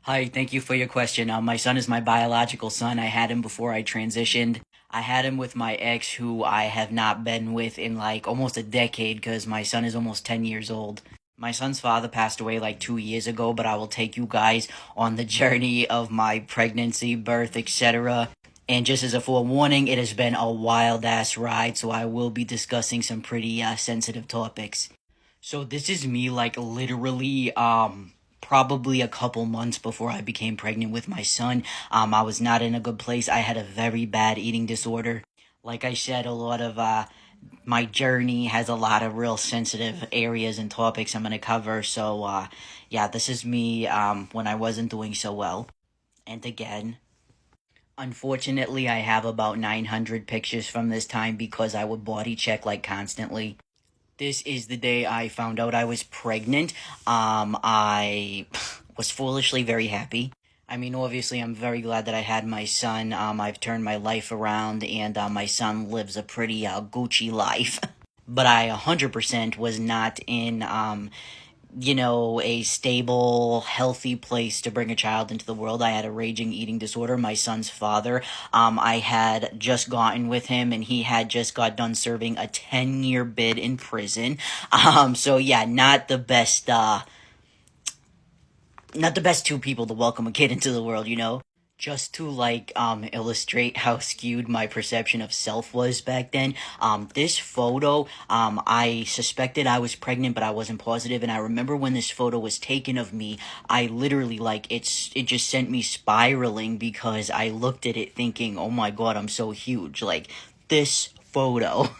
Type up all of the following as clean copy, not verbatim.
Hi, thank you for your question. My son is my biological son. I had him before I transitioned. I had him with my ex, who I have not been with in like almost a decade because my son is almost 10 years old. My son's father passed away like 2 years ago, but I will take you guys on the journey of my pregnancy, birth, etc. And just as a forewarning, it has been a wild ass ride, so I will be discussing some pretty sensitive topics. So this is me like literally probably a couple months before I became pregnant with my son. I was not in a good place. I had a very bad eating disorder. Like I said, a lot of my journey has a lot of real sensitive areas and topics I'm going to cover. So yeah, this is me when I wasn't doing so well. And again, unfortunately, I have about 900 pictures from this time because I would body check like constantly. This is the day I found out I was pregnant. I was foolishly very happy. I mean, obviously, I'm very glad that I had my son. I've turned my life around, and my son lives a pretty Gucci life. But I 100% was not in a stable, healthy place to bring a child into the world. I had a raging eating disorder. My son's father, I had just gotten with him, and he had just got done serving a 10-year bid in prison. So yeah, not the best two people to welcome a kid into the world. Just to illustrate how skewed my perception of self was back then. This photo, I suspected I was pregnant, but I wasn't positive. And I remember when this photo was taken of me, I literally it just sent me spiraling because I looked at it thinking, oh my god, I'm so huge. Like this photo.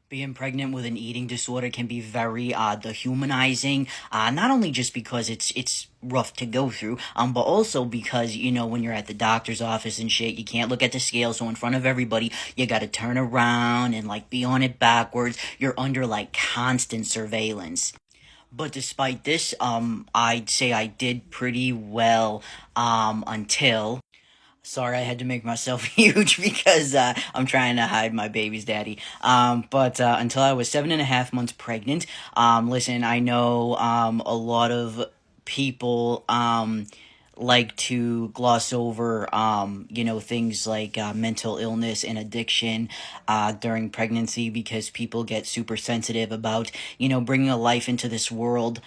Being pregnant with an eating disorder can be very dehumanizing. Not only just because it's rough to go through, but also because when you're at the doctor's office and shit, you can't look at the scale. So in front of everybody, you got to turn around and be on it backwards. You're under constant surveillance. But despite this, I'd say I did pretty well until sorry, I had to make myself huge because I'm trying to hide my baby's daddy. But until I was 7.5 months pregnant, listen, I know a lot of people like to gloss over, things like mental illness and addiction during pregnancy because people get super sensitive about, bringing a life into this world,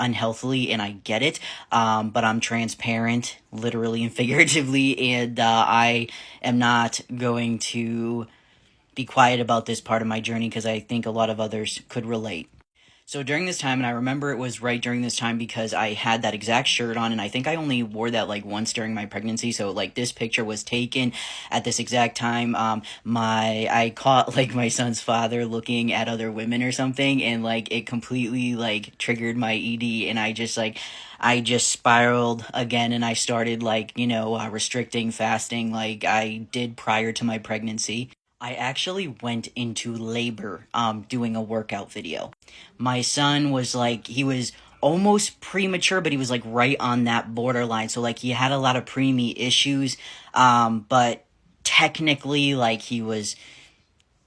unhealthily, and I get it. But I'm transparent, literally and figuratively, and I am not going to be quiet about this part of my journey because I think a lot of others could relate. So during this time, and I remember it was right during this time because I had that exact shirt on, and I think I only wore that once during my pregnancy. So this picture was taken at this exact time. I caught my son's father looking at other women or something, and it completely triggered my ED, and I just spiraled again, and I started restricting fasting like I did prior to my pregnancy. I actually went into labor doing a workout video. My son was he was almost premature, but he was right on that borderline. So he had a lot of preemie issues, but technically he was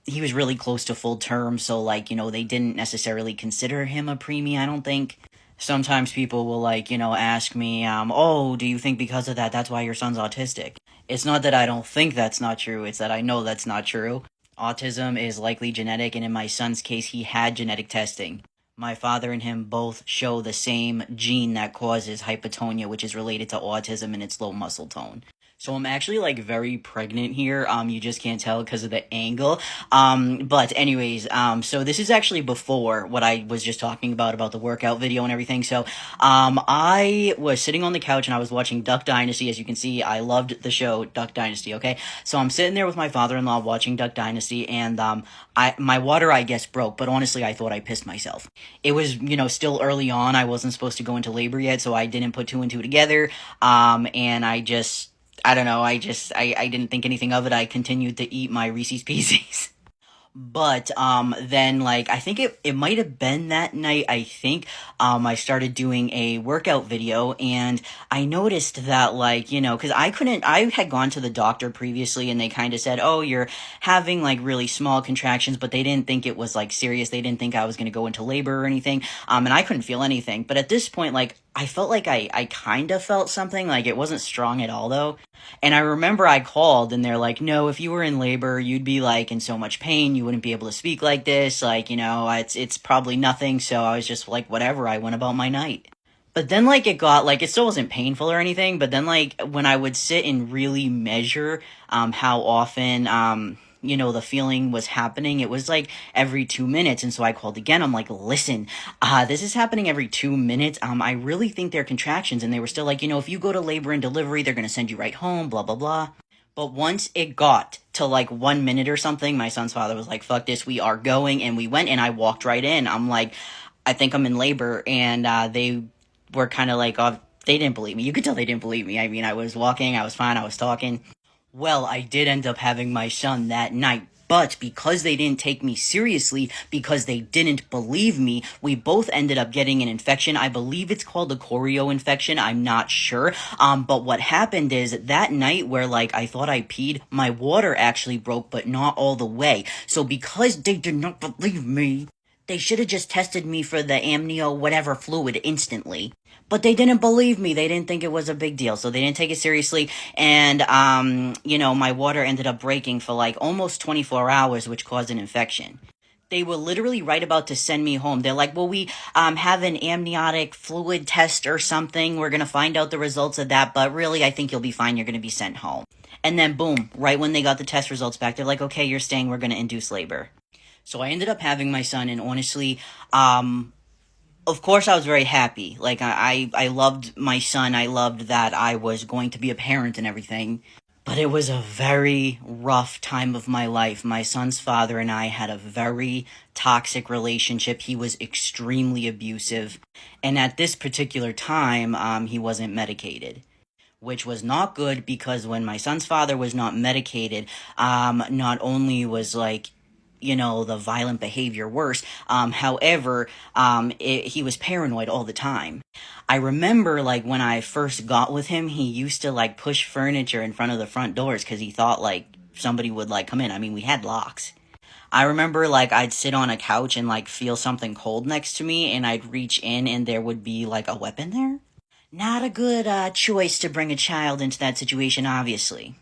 really close to full term. So they didn't necessarily consider him a preemie, I don't think. Sometimes people will ask me, oh, do you think because of that that's why your son's autistic? It's not that I don't think that's not true, it's that I know that's not true. Autism is likely genetic, and in my son's case, he had genetic testing. My father and him both show the same gene that causes hypotonia, which is related to autism and its low muscle tone. So I'm actually very pregnant here. You just can't tell because of the angle. But anyways, so this is actually before what I was just talking about the workout video and everything. So, I was sitting on the couch and I was watching Duck Dynasty. As you can see, I loved the show Duck Dynasty. Okay, so I'm sitting there with my father-in-law watching Duck Dynasty, and my water, I guess, broke. But honestly, I thought I pissed myself. It was still early on. I wasn't supposed to go into labor yet, so I didn't put two and two together. And I don't know, I didn't think anything of it. I continued to eat my Reese's Pieces. But then I think it might have been that night. I think I started doing a workout video, and I noticed that because I had gone to the doctor previously, and they kind of said, oh, you're having really small contractions, but they didn't think it was serious. They didn't think I was going to go into labor or anything. And I couldn't feel anything. But at this point, I felt like I kind of felt something, like it wasn't strong at all though. And I remember I called and they're like, no, if you were in labor, you'd be like in so much pain, you wouldn't be able to speak like this. Like, it's probably nothing. So I was just like, whatever, I went about my night. But then, like, it got, like, it still wasn't painful or anything, but then, like, when I would sit and really measure, how often, the feeling was happening, it was, like, every 2 minutes, and so I called again, I'm like, listen, this is happening every 2 minutes, I really think they're contractions, and they were still like, if you go to labor and delivery, they're gonna send you right home, blah, blah, blah. But once it got to like 1 minute or something, my son's father was like, fuck this, we are going. And we went and I walked right in. I'm like, I think I'm in labor. And they were kind of like, oh, they didn't believe me. You could tell they didn't believe me. I mean, I was walking, I was fine, I was talking. Well, I did end up having my son that night, but because they didn't take me seriously, because they didn't believe me, we both ended up getting an infection. I believe it's called a choreo infection. I'm not sure. But what happened is that night where like I thought I peed, my water actually broke, but not all the way. So because they did not believe me, they should have just tested me for the amnio whatever fluid instantly. But they didn't believe me. They didn't think it was a big deal. So they didn't take it seriously. And, my water ended up breaking for like almost 24 hours, which caused an infection. They were literally right about to send me home. They're like, well, we have an amniotic fluid test or something. We're going to find out the results of that. But really, I think you'll be fine. You're going to be sent home. And then boom, right when they got the test results back, they're like, okay, you're staying. We're going to induce labor. So I ended up having my son, and honestly, of course I was very happy. Like, I loved my son. I loved that I was going to be a parent and everything. But it was a very rough time of my life. My son's father and I had a very toxic relationship. He was extremely abusive. And at this particular time, he wasn't medicated, which was not good because when my son's father was not medicated, not only was like, the violent behavior worse, however, he was paranoid all the time. I remember, like, when I first got with him, he used to, like, push furniture in front of the front doors because he thought, like, somebody would, like, come in. I mean, we had locks. I remember, like, I'd sit on a couch and, like, feel something cold next to me, and I'd reach in and there would be, like, a weapon there. Not a good choice to bring a child into that situation, obviously.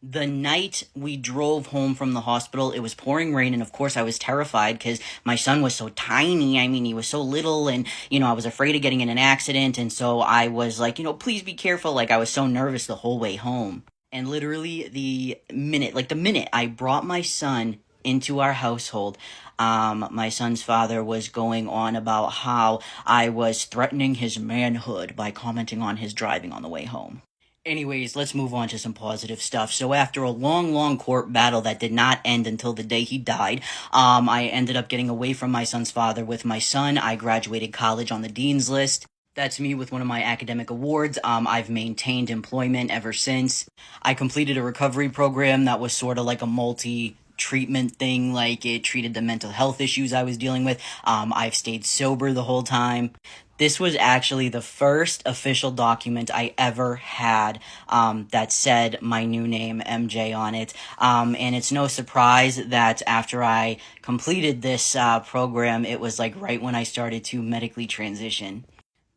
The night we drove home from the hospital, it was pouring rain, and of course I was terrified because my son was so tiny. I mean, he was so little, and, I was afraid of getting in an accident, and so I was like, please be careful. Like, I was so nervous the whole way home. And literally the minute I brought my son into our household, my son's father was going on about how I was threatening his manhood by commenting on his driving on the way home. Anyways, let's move on to some positive stuff. So after a long, long court battle that did not end until the day he died, I ended up getting away from my son's father with my son. I graduated college on the dean's list. That's me with one of my academic awards. I've maintained employment ever since. I completed a recovery program that was sort of like a treatment thing, like it treated the mental health issues I was dealing with. I've stayed sober the whole time. This was actually the first official document I ever had that said my new name, MJ, on it. And it's no surprise that after I completed this program, it was like right when I started to medically transition.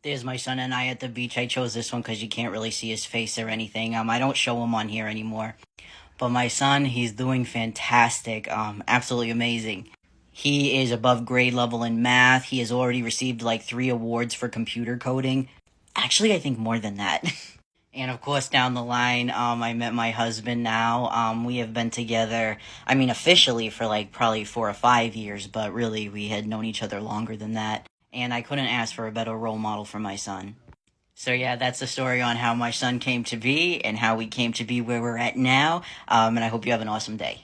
There's my son and I at the beach. I chose this one because you can't really see his face or anything. I don't show him on here anymore. But my son, he's doing fantastic. Absolutely amazing. He is above grade level in math. He has already received like 3 awards for computer coding. Actually, I think more than that. And of course, down the line, I met my husband now. We have been together, I mean, officially for like probably 4 or 5 years, but really we had known each other longer than that. And I couldn't ask for a better role model for my son. So yeah, that's the story on how my son came to be and how we came to be where we're at now. And I hope you have an awesome day.